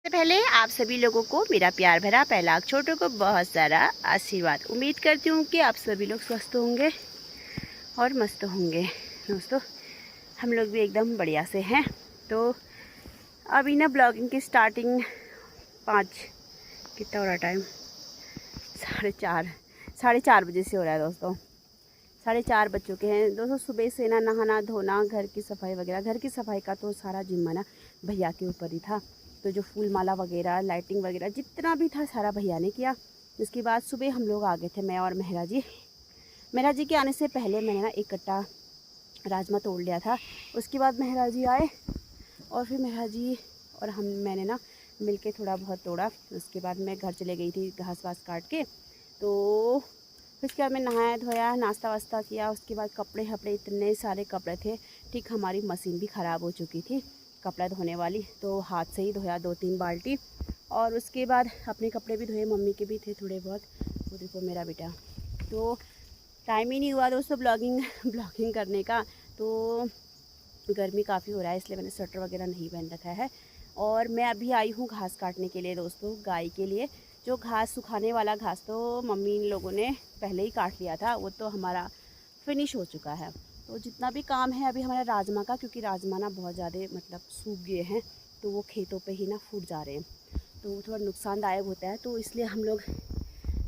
पहले आप सभी लोगों को मेरा प्यार भरा पहला छोटों को बहुत सारा आशीर्वाद। उम्मीद करती हूँ कि आप सभी लोग स्वस्थ होंगे और मस्त होंगे। दोस्तों हम लोग भी एकदम बढ़िया से हैं। तो अभी ना ब्लॉगिंग की स्टार्टिंग 5 कितना हो रहा टाइम 4:30 बजे से हो रहा है दोस्तों। 4:30 बज चुके हैं दोस्तों। सुबह से ना नहाना धोना घर की सफाई वगैरह, घर की सफाई का तो सारा जिम्मा ना भैया के ऊपर ही था। तो जो फूल माला वगैरह लाइटिंग वगैरह जितना भी था सारा भैया ने किया। उसके बाद सुबह हम लोग आ गए थे, मैं और मेहरा जी के आने से पहले मैंने ना एक कट्टा राजमा तोड़ लिया था। उसके बाद मेहरा जी आए और फिर मेहरा जी और मैंने ना मिलके थोड़ा बहुत तोड़ा। उसके बाद मैं घर चले गई थी घास वास काट के। तो उसके बाद मैं नहाया धोया नाश्ता वास्ता किया। उसके बाद कपड़े इतने सारे कपड़े थे। ठीक हमारी मशीन भी ख़राब हो चुकी थी कपड़ा धोने वाली, तो हाथ से ही धोया 2-3 बाल्टी। और उसके बाद अपने कपड़े भी धोए, मम्मी के भी थे थोड़े बहुत। वो देखो मेरा बेटा, तो टाइम ही नहीं हुआ दोस्तों ब्लॉगिंग करने का। तो गर्मी काफ़ी हो रहा है इसलिए मैंने स्वेटर वगैरह नहीं पहन रखा है। और मैं अभी आई हूँ घास काटने के लिए दोस्तों, गाय के लिए। जो घास सुखाने वाला घास तो मम्मी इन लोगों ने पहले ही काट लिया था, वो तो हमारा फिनिश हो चुका है। तो जितना भी काम है अभी हमारा राजमा का, क्योंकि राजमा ना बहुत ज़्यादा मतलब सूख गए हैं, तो वो खेतों पे ही ना फूट जा रहे हैं, तो वो थोड़ा नुकसानदायक होता है। तो इसलिए हम लोग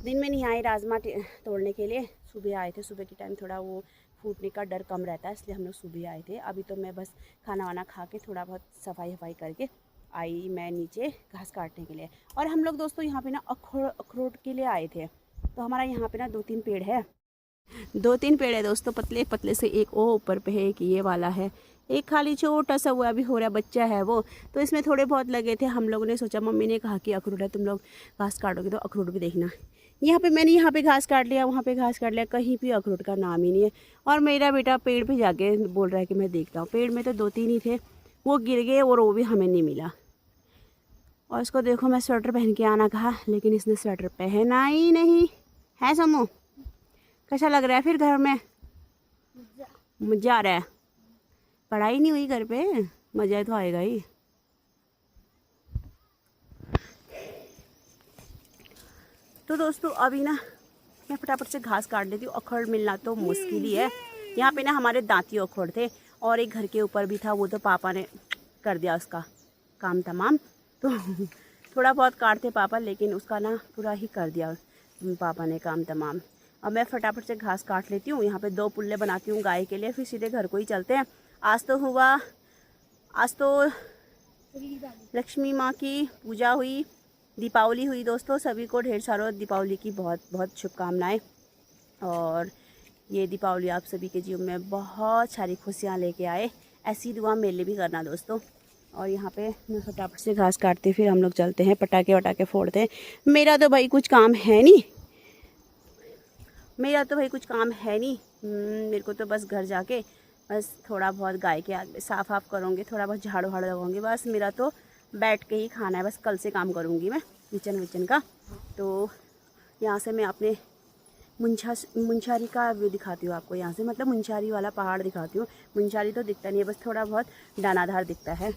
दिन में नहीं आए राजमा तोड़ने के लिए, सुबह आए थे। सुबह के टाइम थोड़ा वो फूटने का डर कम रहता है, इसलिए हम लोग सुबह आए थे। अभी तो मैं बस खाना वाना खा के थोड़ा बहुत सफाई करके आई मैं नीचे घास काटने के लिए। और हम लोग दोस्तों यहाँ पे ना अखरोट के लिए आए थे। तो हमारा यहाँ पे ना 2-3 पेड़ है, 2-3 पेड़ है दोस्तों, पतले पतले से। एक वो ऊपर पे है, एक ये वाला है, एक खाली छोटा सा वो अभी हो रहा बच्चा है वो। तो इसमें थोड़े बहुत लगे थे। हम लोगों ने सोचा, मम्मी ने कहा कि अखरोट है, तुम लोग घास काटोगे तो अखरोट भी देखना। मैंने यहाँ पे घास काट लिया, वहाँ पे घास काट लिया, कहीं भी अखरोट का नाम ही नहीं है। और मेरा बेटा पेड़ पे जाके बोल रहा है कि मैं देखता हूँ। पेड़ में तो 2-3 ही थे, वो गिर गए और वो भी हमें नहीं मिला। और उसको देखो मैं स्वेटर पहन के आना कहा, लेकिन इसने स्वेटर पहना ही नहीं है। समूह कैसा लग रहा है फिर घर में? मज़ा आ रहा है? पढ़ाई नहीं हुई घर पे, मज़ा तो आएगा ही। तो दोस्तों अभी ना मैं फटाफट से घास काट लेती हूँ। अखरोट मिलना तो मुश्किल ही है। यहाँ पे ना हमारे दांती अखरोट थे और एक घर के ऊपर भी था, वो तो पापा ने कर दिया उसका काम तमाम। तो थोड़ा बहुत काटते पापा, लेकिन उसका ना पूरा ही कर दिया पापा ने काम तमाम। अब मैं फटाफट से घास काट लेती हूँ। यहाँ पे 2 पुल्ले बनाती हूँ गाय के लिए, फिर सीधे घर को ही चलते हैं। आज तो लक्ष्मी माँ की पूजा हुई, दीपावली हुई दोस्तों। सभी को ढेर सारा दीपावली की बहुत बहुत शुभकामनाएं। और ये दीपावली आप सभी के जीवन में बहुत सारी खुशियाँ लेके आए, ऐसी दुआ मेरे लिए भी करना दोस्तों। और यहाँ पे मैं फटाफट से घास काटते फिर हम लोग चलते हैं, पटाखे वटाखे फोड़ते हैं। मेरा तो भाई कुछ काम है नहीं, मेरे को तो बस घर जाके बस थोड़ा बहुत गाय के आगे साफ़ करूँगी, थोड़ा बहुत झाड़ू लगाऊंगी, बस मेरा तो बैठ के ही खाना है। बस कल से काम करूँगी मैं किचन का। तो यहाँ से मैं अपने मुंशारी का व्यू दिखाती हूँ आपको। यहाँ से मतलब मुंशारी वाला पहाड़ दिखाती हूँ। मुंशारी तो दिखता नहीं है, बस थोड़ा बहुत दानाधार दिखता है।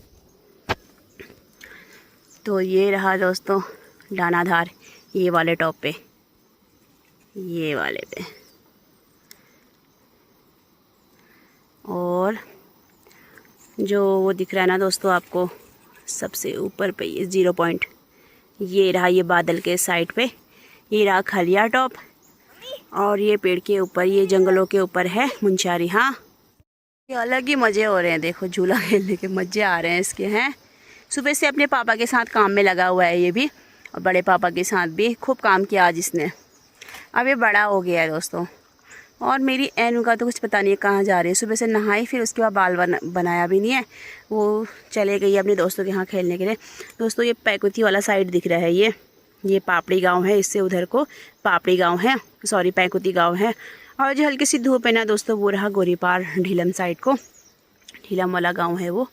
तो ये रहा दोस्तों दानाधार, ये वाले टॉप पे, ये वाले पे। और जो वो दिख रहा है ना दोस्तों आपको सबसे ऊपर पे, ये 0 पॉइंट, ये रहा ये बादल के साइड पे, ये रहा खलिया टॉप। और ये पेड़ के ऊपर, ये जंगलों के ऊपर है मुंशारी। हाँ ये अलग ही मज़े हो रहे हैं, देखो झूला खेलने के मज़े आ रहे हैं इसके हैं। सुबह से अपने पापा के साथ काम में लगा हुआ है ये भी, और बड़े पापा के साथ भी खूब काम किया आज इसने। अब ये बड़ा हो गया है दोस्तों। और मेरी एनु का तो कुछ पता नहीं है कहाँ जा रही है। सुबह से नहाई, फिर उसके बाद बाल बनाया भी नहीं है, वो चले गई अपने दोस्तों के यहाँ खेलने के लिए। दोस्तों ये पैकुती वाला साइड दिख रहा है, ये पापड़ी गांव है, इससे उधर को पापड़ी गांव है, सॉरी पैकुती गांव है। और जो हल्की सी धूप है ना दोस्तों, वो रहा गोरीपार ढीलम साइड को, ढीलम वाला गाँव है वो।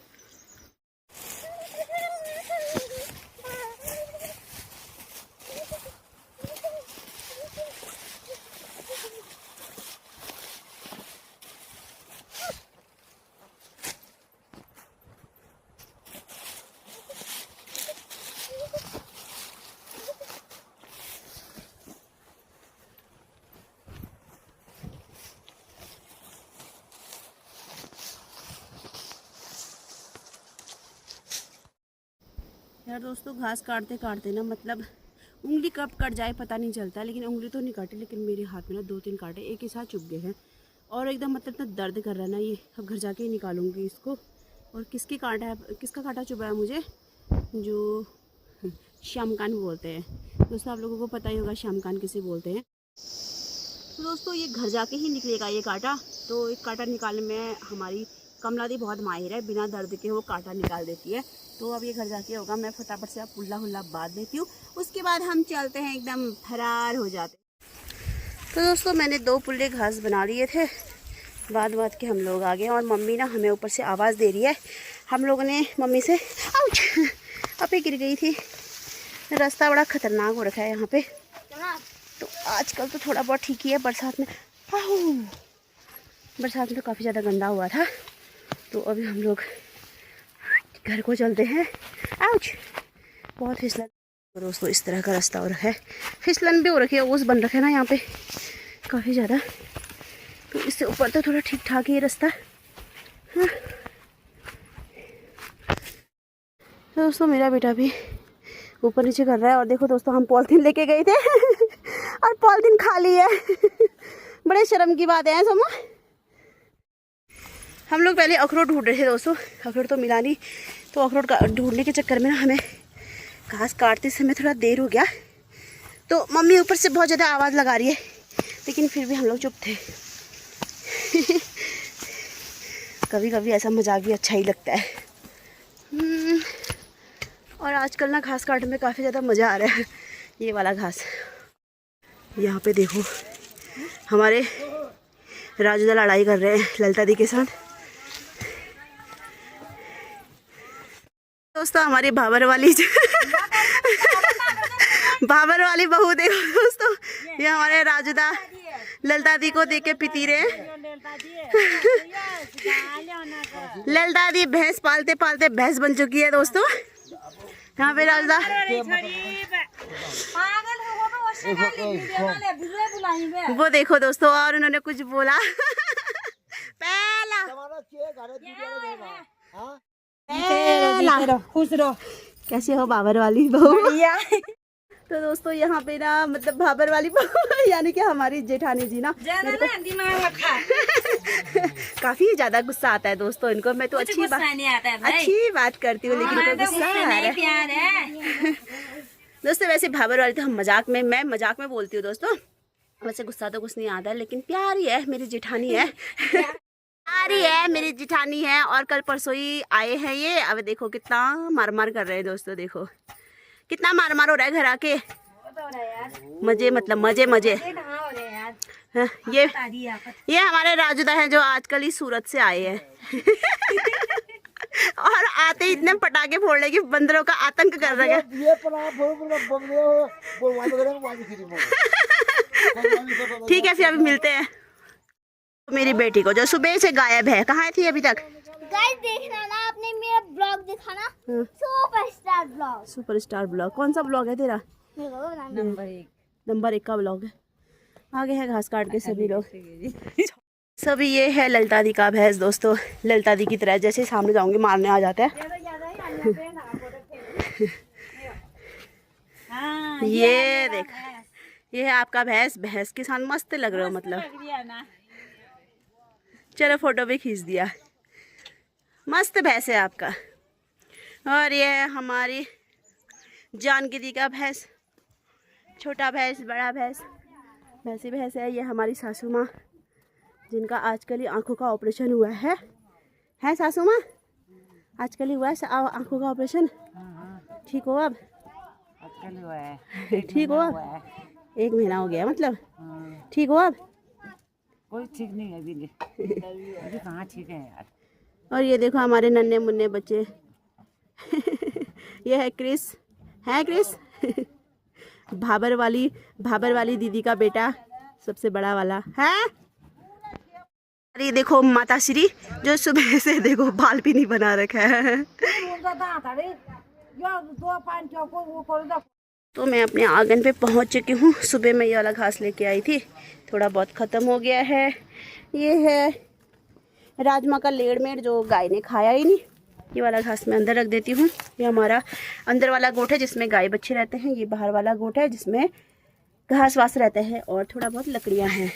यार दोस्तों घास काटते काटते ना मतलब उंगली कब कट जाए पता नहीं चलता, लेकिन उंगली तो नहीं काटी, लेकिन मेरे हाथ में ना 2-3 कांटे एक ही साथ चुभ गए हैं और एकदम मतलब इतना दर्द कर रहा है ना ये। अब घर जाके ही निकालूंगी इसको। और किसका कांटा चुभा है मुझे, जो शामकान बोलते हैं दोस्तों, आप लोगों को पता ही होगा शामकान किसे बोलते हैं। तो दोस्तों ये घर जाके ही निकलेगा ये कांटा। तो एक कांटा निकालने में हमारी कमला दी बहुत माहिर है, बिना दर्द के वो कांटा निकाल देती है। तो अब ये घर जाके होगा, मैं फटाफट से अब पुल्ला हुल्ला बांध देती हूँ, उसके बाद हम चलते हैं, एकदम फरार हो जाते। तो दोस्तों मैंने 2 पुल्ले घास बना लिए थे, बात के हम लोग आ गए और मम्मी ना हमें ऊपर से आवाज़ दे रही है। हम लोगों ने मम्मी से आउच अपे गिर गई थी। रास्ता बड़ा ख़तरनाक हो रखा है यहाँ पे, तो आजकल तो थोड़ा बहुत ठीक ही है। बरसात में तो काफ़ी ज़्यादा गंदा हुआ था। तो अभी हम लोग घर को चलते हैं। आउच बहुत फिसलन दोस्तों, इस तरह का रास्ता हो रखा है, फिसलन भी हो रखी है, ओस बन रखा है ना यहाँ पे काफ़ी ज़्यादा। तो इससे ऊपर तो थोड़ा ठीक ठाक ही रास्ता। हाँ। तो दोस्तों मेरा बेटा भी ऊपर नीचे कर रहा है। और देखो दोस्तों हम पॉलिथीन लेके गए थे और पॉलिथीन खाली है बड़े शर्म की बात है सोमा। हम लोग पहले अखरोट ढूंढ रहे थे दोस्तों, अखरोट तो मिला नहीं। तो अखरोट ढूंढने के चक्कर में ना हमें घास काटते समय थोड़ा देर हो गया। तो मम्मी ऊपर से बहुत ज़्यादा आवाज़ लगा रही है, लेकिन फिर भी हम लोग चुप थे कभी कभी ऐसा मजाक भी अच्छा ही लगता है। और आजकल ना घास काटने में काफ़ी ज़्यादा मज़ा आ रहा है। ये वाला घास यहाँ पे देखो, हमारे राजूदा लड़ाई कर रहे हैं ललिता दी के साथ। दोस्तों हमारी भाबर वाली बहू देखो दोस्तों, ये हमारे राजूदा ललिता दी को देख के पिती रहे। ललिता दी भैंस पालते पालते भैंस बन चुकी है दोस्तों। यहाँ पे राजूदा वो देखो दोस्तों, और उन्होंने कुछ बोला पहला खुश रहो। कैसे हो बाबर वाली बहू? तो दोस्तों यहाँ पे ना मतलब भाबर वाली बहू यानी कि हमारी जेठानी जी ना दिमाग रखा काफी ज्यादा गुस्सा आता है दोस्तों इनको। मैं तो अच्छी बात करती हूँ, लेकिन गुस्सा आ रहा है दोस्तों। वैसे भाबर वाली तो हम मैं मजाक में बोलती हूँ दोस्तों, वैसे गुस्सा तो कुछ नहीं आता, लेकिन प्यारी है मेरी जेठानी है मेरी जेठानी है। और कल परसों ही आए हैं ये। अब देखो कितना मार कर रहे हैं दोस्तों, देखो कितना मार हो रहा है घर आके। मजे मतलब मजे हाँ, ये हमारे राजूदा हैं जो आजकल ही सूरत से आए हैं और आते ही इतने पटाखे फोड़ने की बंदरों का आतंक कर रहा है। ठीक है फिर अभी मिलते हैं। मेरी बेटी को जो सुबह से गायब है, कहाँ थी अभी तक? गाइस देखना ना, आपने मेरा ब्लॉग देखा ना, सुपरस्टार ब्लॉग। कौन सा ब्लॉग है तेरा? नंबर 1 का ब्लॉग है। आगे है घास काट के सभी लोग सभी। ये है ललिता दी का भैंस दोस्तों, ललिता दी की तरह जैसे सामने जाऊंगी मारने आ जाता है ये देख, ये है आपका भैंस के साथ मस्त लग रहा हो मतलब। चलो फोटो भी खींच दिया, मस्त भैंस है आपका। और ये है हमारी जानकी दी का भैंस, छोटा भैंस बड़ा भैंस, वैसी भैंस है। ये हमारी सासू माँ जिनका आजकल ही आंखों का ऑपरेशन हुआ है सासू माँ? आजकल ही हुआ है आंखों का ऑपरेशन? ठीक हो अब? ठीक हो अब? 1 महीना हो गया मतलब? ठीक हो अब? कोई ठीक नहीं है अभी कहाँ ठीक है यार। और ये देखो हमारे नन्हे मुन्ने बच्चे ये है क्रिस, भाबर वाली दीदी का बेटा, सबसे बड़ा वाला है। ये देखो माता श्री जो सुबह से देखो बाल भी नहीं बना रखा है। तो मैं अपने आंगन पे पहुंच चुकी हूँ। सुबह मैं ये वाला घास लेके आई थी, थोड़ा बहुत ख़त्म हो गया है। ये है राजमा का लेड़मेड़ जो गाय ने खाया ही नहीं, ये वाला घास मैं अंदर रख देती हूँ। ये हमारा अंदर वाला गोठ है जिसमें गाय बच्चे रहते हैं। ये बाहर वाला गोठ है जिसमें घास वास रहते हैं और थोड़ा बहुत लकड़ियाँ हैं।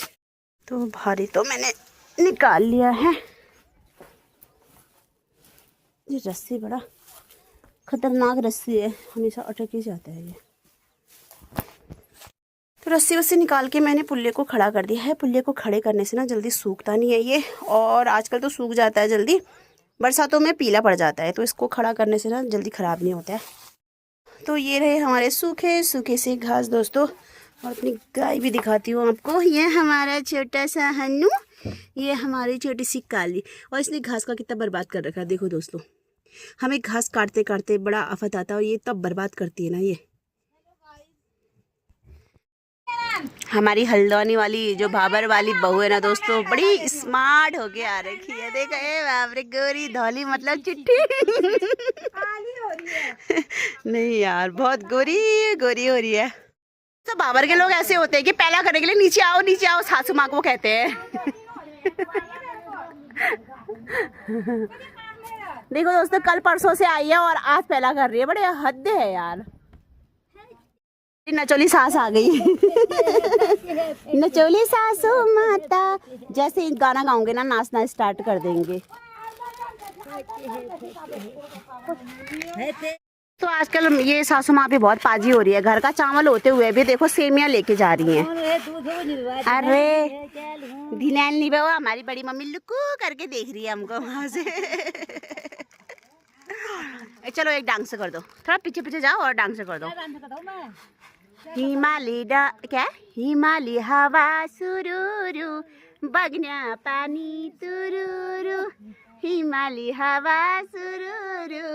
तो भारी तो मैंने निकाल लिया है। ये रस्सी बड़ा खतरनाक रस्सी है, हमेशा अटक ही जाता है ये। तो रस्सी वस्सी निकाल के मैंने पुल्ले को खड़ा कर दिया है। पुल्ले को खड़े करने से ना जल्दी सूखता नहीं है ये, और आजकल तो सूख जाता है जल्दी, बरसातों में पीला पड़ जाता है। तो इसको खड़ा करने से ना जल्दी ख़राब नहीं होता है। तो ये रहे हमारे सूखे सूखे से घास दोस्तों। और अपनी गाय भी दिखाती हूँ आपको। ये हमारा छोटा सा हन्नू, ये हमारी छोटी सी काली। और इसने घास का कितना बर्बाद कर रखा है देखो दोस्तों। हमें घास काटते काटते बड़ा आफत आता है और ये तब बर्बाद करती है ना। ये हमारी हल्द्वानी वाली जो भाबर वाली बहू है ना दोस्तों, बड़ी स्मार्ट होके आ रखी है। देखो ए बाप रे, गोरी धौली मतलब चिट्ठी नहीं यार, बहुत गोरी गोरी हो रही है। तो बाबर के लोग ऐसे होते हैं कि पहला करने के लिए नीचे आओ सासू माँ को कहते हैं। देखो दोस्तों, कल परसों से आई है और आज पहला कर रही है। बड़े हद है यार। नचोली सास आ गई। नचोली सासू माता, जैसे गाना गाऊंगे ना नाचना स्टार्ट कर देंगे। तो आजकल ये सासू माँ भी बहुत पाजी हो रही है। घर का चावल होते हुए भी देखो सेमियाँ लेके जा रही हैं। अरे धिलान नहीं वो हमारी बड़ी मम्मी लुकू करके देख रही है हमको वहाँ से। चलो एक डांस कर दो, थोड़ा पीछे पीछे जाओ और डांस कर दो। हिमाली हवा सुरुरु, बगना पानी तुरुरु। हिमाली हवा सुरुरु,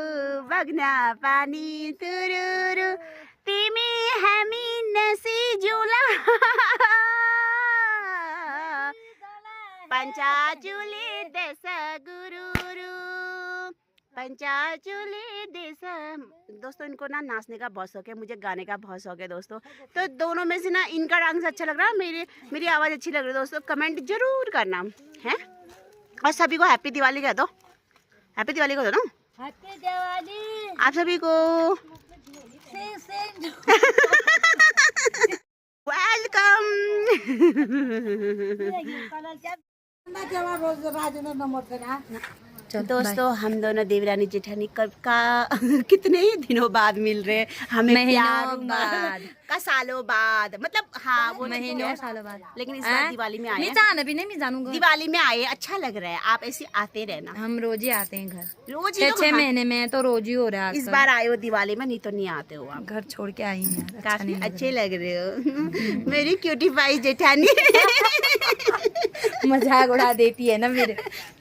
बगना पानी तुरुरु। तिमी हामी नसिजुला पंचाचुली देश गुरुरु, पंचाचुली देश। दोस्तों इनको ना नाचने का बहुत शौक है, मुझे गाने का बहुत शौक है दोस्तों। तो दोनों में से ना इनका डांस अच्छा लग रहा है, मेरी आवाज़ अच्छी लग रही है दोस्तों। कमेंट जरूर करना है। और सभी को हैप्पी दिवाली कह दो। हैप्पी दिवाली कह दो ना। हैप्पी दिवाली आप सभी को। वेलकम। दोस्तों हम दोनों देवरानी जेठानी कब का कितने ही दिनों बाद मिल रहे हैं। हमें प्यार बाद का सालों बाद, मतलब हाँ वो महीनों सालों बाद। लेकिन इस बार दिवाली में आए हैं। दिवाली में आए, अच्छा लग रहा है। आप ऐसे आते रहना, हम रोज ही आते हैं घर। रोज ही 6 महीने में तो रोज ही हो रहा है। इस बार आए हो दिवाली में, नहीं तो नहीं आते हो आप। घर छोड़ के आई हैं, काफी अच्छे लग रहे हो। मेरी क्यूटी पाई जेठानी। मजाक उड़ा देती है ना मेरे।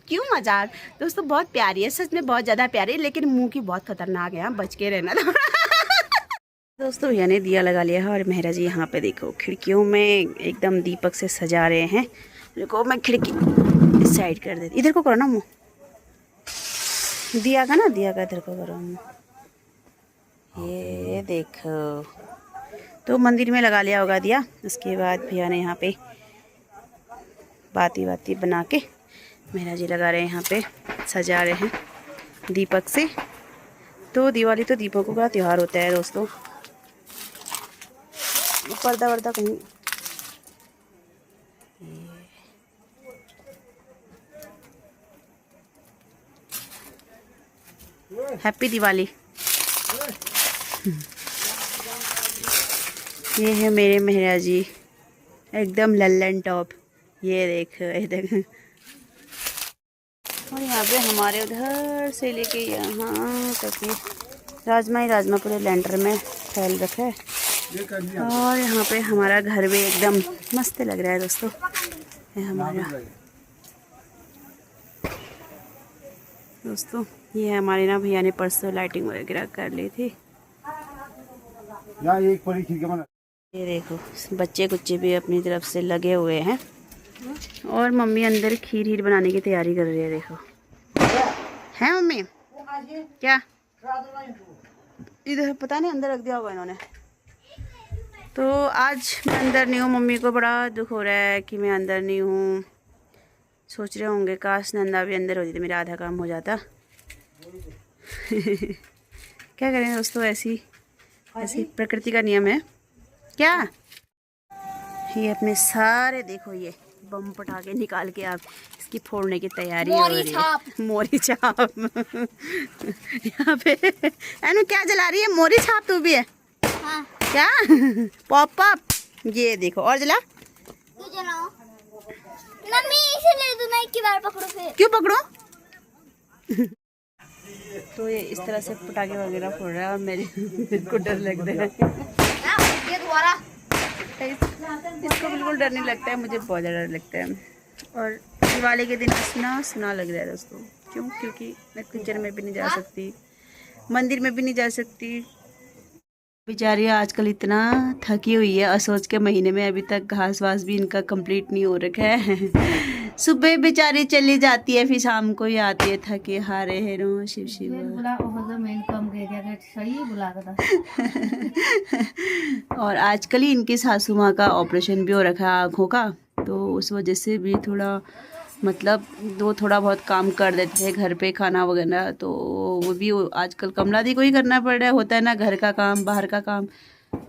क्यों मजाक दोस्तों, बहुत प्यारी है, सच में बहुत ज़्यादा प्यारी है, लेकिन मुंह की बहुत खतरनाक है। बच के रहना था। दोस्तों भैया ने दिया लगा लिया है और मेहरा जी यहाँ पे देखो खिड़कियों में एकदम दीपक से सजा रहे हैं। देखो मैं खिड़की इस साइड कर देती, इधर को करो ना मुँह, दिया का ना, दिया का इधर को करो मुँह। ये देखो, तो मंदिर में लगा लिया होगा दिया। उसके बाद भैया ने यहाँ पे बाती बाती बना के मेहरा जी लगा रहे हैं, यहाँ पे सजा रहे हैं दीपक से। तो दिवाली तो दीपकों का त्यौहार होता है दोस्तों। पर्दा वर्दा कहीं हैप्पी दिवाली। ये है मेरे मेहरा जी, एकदम लल्लन टॉप। ये देख। और यहाँ पे हमारे उधर से लेके यहाँ तक राजमा पूरे लैंटर में फैल रखा है। और यहाँ पे हमारा घर भी एकदम मस्त लग रहा है दोस्तों। ये हमारा दोस्तों, ये हमारे ना भैया ने परसों लाइटिंग वगैरह कर ली थी। ये देखो बच्चे कुच्चे भी अपनी तरफ से लगे हुए हैं और मम्मी अंदर खीर बनाने की तैयारी कर रही है। देखो है मम्मी क्या, इधर पता नहीं अंदर रख दिया होगा इन्होंने। तो आज मैं अंदर नहीं हूँ, मम्मी को बड़ा दुख हो रहा है कि मैं अंदर नहीं हूँ। सोच रहे होंगे काश नंदा भी अंदर होती तो मेरा आधा काम हो जाता। क्या करें दोस्तों, ऐसी ऐसी प्रकृति का नियम है क्या। ये अपने सारे देखो ये बम पटाखे निकाल के आप इसकी फोड़ने की तैयारी हो रही है। मोरी छाप यहाँ पे एनु क्या जला रही है, मोरी छाप तू भी है हाँ। क्या। पॉप अप ये देखो, और जला। तू जलाओ मम्मी, इसे ले दो ना, एक ही बार पकड़ो फिर। क्यों पकड़ो। तो ये इस तरह से पटाखे वगैरह फोड़ रहा है और मेरे को डर लग रहा है। ये दोबारा इसको बिल्कुल डर नहीं लगता है, मुझे बहुत ज़्यादा डर लगता है। और दिवाली के दिन सुना सुना लग रहा है दोस्तों। क्यों? क्योंकि मैं किचन में भी नहीं जा सकती, मंदिर में भी नहीं जा सकती। बेचारी आजकल इतना थकी हुई है, असोच के महीने में अभी तक घास वास भी इनका कंप्लीट नहीं हो रखा है। सुबह बेचारी चली जाती है, फिर शाम को ही आती है थके हारे है रो शिव शिव। और आजकल ही इनकी सासू माँ का ऑपरेशन भी हो रखा है आँखों का, तो उस वजह से भी थोड़ा मतलब वो थोड़ा बहुत काम कर देते थे घर पे, खाना वगैरह, तो वो भी आजकल कमला दी को ही करना पड़ रहा है। होता है ना, घर का काम बाहर का काम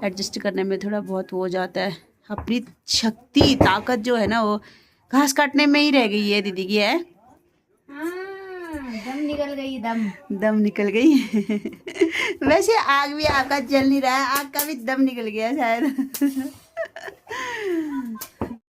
एडजस्ट करने में थोड़ा बहुत हो जाता है। अपनी शक्ति ताकत जो है ना वो घास काटने में ही रह गई है दीदी की है। दम निकल गई, दम निकल गई। वैसे आग भी आपका जल नहीं रहा है, आग का भी दम निकल गया शायद।